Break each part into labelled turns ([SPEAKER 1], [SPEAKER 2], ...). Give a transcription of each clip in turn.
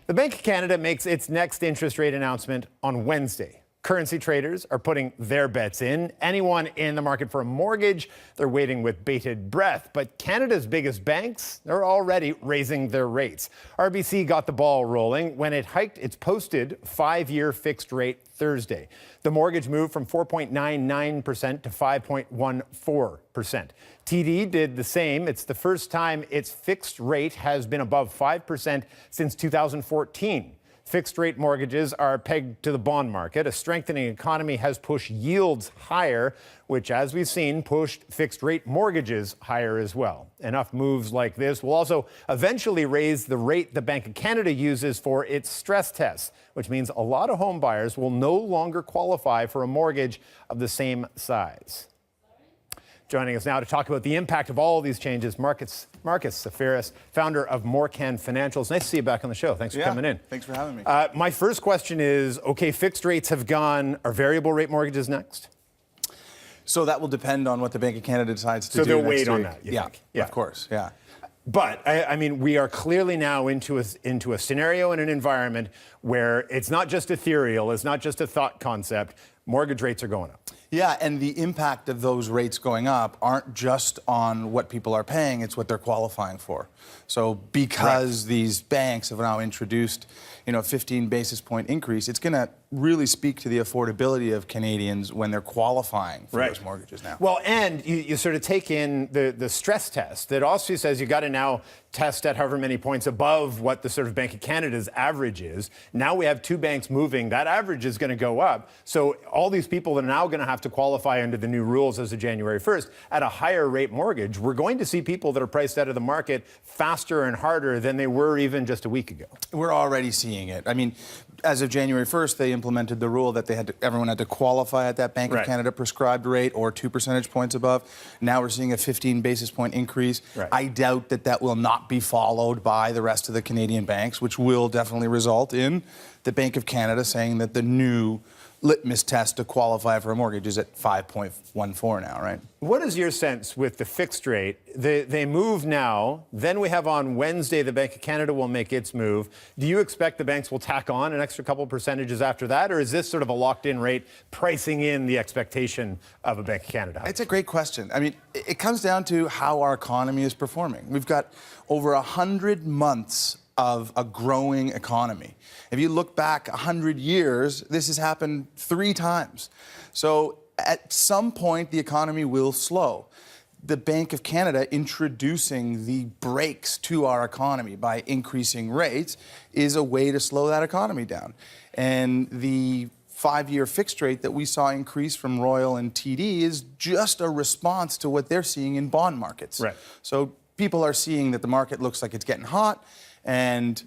[SPEAKER 1] The Bank of Canada makes its next interest rate announcement on Wednesday. Currency traders are putting their bets in. Anyone in the market for a mortgage, they're waiting with bated breath. But Canada's biggest banks, they're already raising their rates. RBC got the ball rolling when it hiked its posted 5-year fixed rate Thursday. The mortgage moved from 4.99% to 5.14%. TD did the same. It's the first time its fixed rate has been above 5% since 2014. Fixed-rate mortgages are pegged to the bond market. A strengthening economy has pushed yields higher, which, as we've seen, pushed fixed-rate mortgages higher as well. Enough moves like this will also eventually raise the rate the Bank of Canada uses for its stress tests, which means a lot of home buyers will no longer qualify for a mortgage of the same size. Joining us now to talk about the impact of all of these changes, Marcus Tzaferis, founder of MorCan Financials. Nice to see you back on the show. Thanks for coming in.
[SPEAKER 2] Thanks for having me.
[SPEAKER 1] My first question is, okay, fixed rates have gone. Are variable rate mortgages next?
[SPEAKER 2] So that will depend on what the Bank of Canada decides to do.
[SPEAKER 1] So they'll
[SPEAKER 2] next
[SPEAKER 1] wait on
[SPEAKER 2] week.
[SPEAKER 1] that, you
[SPEAKER 2] Yeah,
[SPEAKER 1] think? Yeah,
[SPEAKER 2] of course, yeah.
[SPEAKER 1] But, I mean, we are clearly now into a scenario and an environment where it's not just ethereal, it's not just a thought concept. Mortgage rates are going up.
[SPEAKER 2] Yeah, and the impact of those rates going up aren't just on what people are paying, it's what they're qualifying for. So because these banks have now introduced, a 15 basis point increase, it's going to really speak to the affordability of Canadians when they're qualifying for those mortgages now.
[SPEAKER 1] Well, and you sort of take in the stress test that also says you got to now test at however many points above what the sort of Bank of Canada's average is. Now we have two banks moving. That average is going to go up. So all these people that are now going to have to qualify under the new rules as of January 1st at a higher rate mortgage, we're going to see people that are priced out of the market faster and harder than they were even just a week ago.
[SPEAKER 2] We're already seeing it. I mean, as of January 1st, they implemented the rule that everyone had to qualify at that Bank of Canada prescribed rate or 2 percentage points above. Now we're seeing a 15 basis point increase. I doubt that will not be followed by the rest of the Canadian banks, which will definitely result in the Bank of Canada saying that the new litmus test to qualify for a mortgage is at 5.14 now, right?
[SPEAKER 1] What is your sense with the fixed rate? They move now. Then we have on Wednesday, the Bank of Canada will make its move. Do you expect the banks will tack on an extra couple percentages after that? Or is this sort of a locked-in rate pricing in the expectation of a Bank of Canada?
[SPEAKER 2] It's a great question. I mean, it comes down to how our economy is performing. We've got over 100 months of a growing economy. If you look back 100 years, this has happened 3 times. So at some point, the economy will slow. The Bank of Canada introducing the brakes to our economy by increasing rates is a way to slow that economy down. And the 5-year fixed rate that we saw increase from Royal and TD is just a response to what they're seeing in bond markets. So people are seeing that the market looks like it's getting hot, and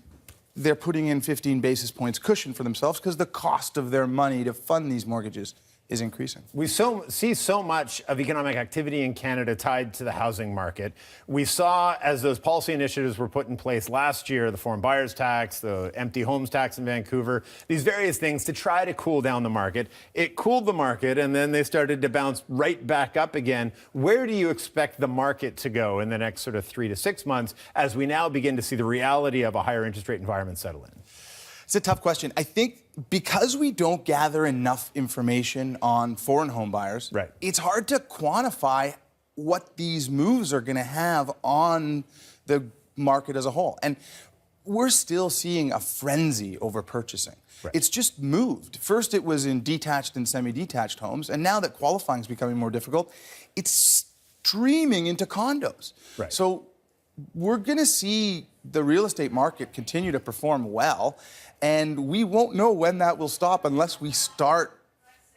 [SPEAKER 2] they're putting in 15 basis points cushion for themselves because the cost of their money to fund these mortgages is increasing.
[SPEAKER 1] We see so much of economic activity in Canada tied to the housing market. We saw, as those policy initiatives were put in place last year, the foreign buyers tax, the empty homes tax in Vancouver, these various things to try to cool down the market. It cooled the market, and then they started to bounce right back up again. Where do you expect the market to go in the next sort of 3 to 6 months as we now begin to see the reality of a higher interest rate environment settle in?
[SPEAKER 2] It's a tough question. I think because we don't gather enough information on foreign home buyers, it's hard to quantify what these moves are going to have on the market as a whole. And we're still seeing a frenzy over purchasing. It's just moved. First, it was in detached and semi-detached homes, and now that qualifying is becoming more difficult, it's streaming into condos. So we're going to see the real estate market continue to perform well, and we won't know when that will stop unless we start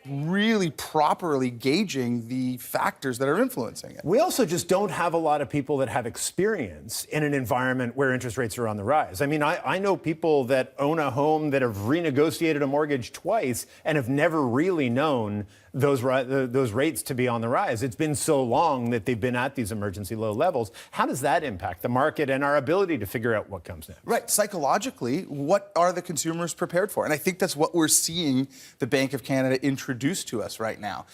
[SPEAKER 2] really properly gauging the factors that are influencing it.
[SPEAKER 1] We also just don't have a lot of people that have experience in an environment where interest rates are on the rise. I mean, I know people that own a home that have renegotiated a mortgage twice and have never really known those rates to be on the rise. It's been so long that they've been at these emergency low levels. How does that impact the market and our ability to figure out what comes next?
[SPEAKER 2] Psychologically, what are the consumers prepared for? And I think that's what we're seeing the Bank of Canada introduce to us right now.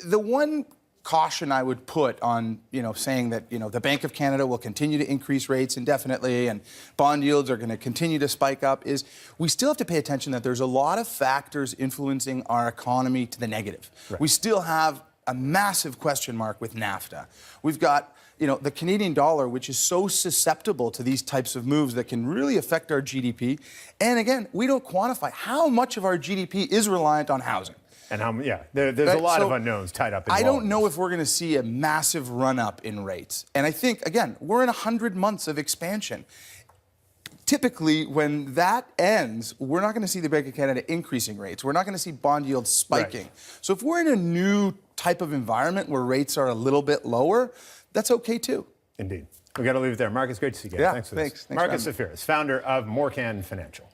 [SPEAKER 2] The one caution I would put on, saying that, the Bank of Canada will continue to increase rates indefinitely and bond yields are going to continue to spike up is we still have to pay attention that there's a lot of factors influencing our economy to the negative.
[SPEAKER 1] Right.
[SPEAKER 2] We still have a massive question mark with NAFTA. We've got, the Canadian dollar, which is so susceptible to these types of moves that can really affect our GDP. And again, we don't quantify how much of our GDP is reliant on housing.
[SPEAKER 1] And there's a lot of unknowns tied up in
[SPEAKER 2] I don't know if we're going to see a massive run-up in rates. And I think, again, we're in 100 months of expansion. Typically, when that ends, we're not going to see the Bank of Canada increasing rates. We're not going to see bond yields spiking.
[SPEAKER 1] Right.
[SPEAKER 2] So if we're in a new type of environment where rates are a little bit lower, that's okay too.
[SPEAKER 1] Indeed. We've got to leave it there. Marcus, great to see you again.
[SPEAKER 2] Yeah,
[SPEAKER 1] Thanks for
[SPEAKER 2] thanks.
[SPEAKER 1] this. Marcus Tzaferis, founder of MorCan Financial.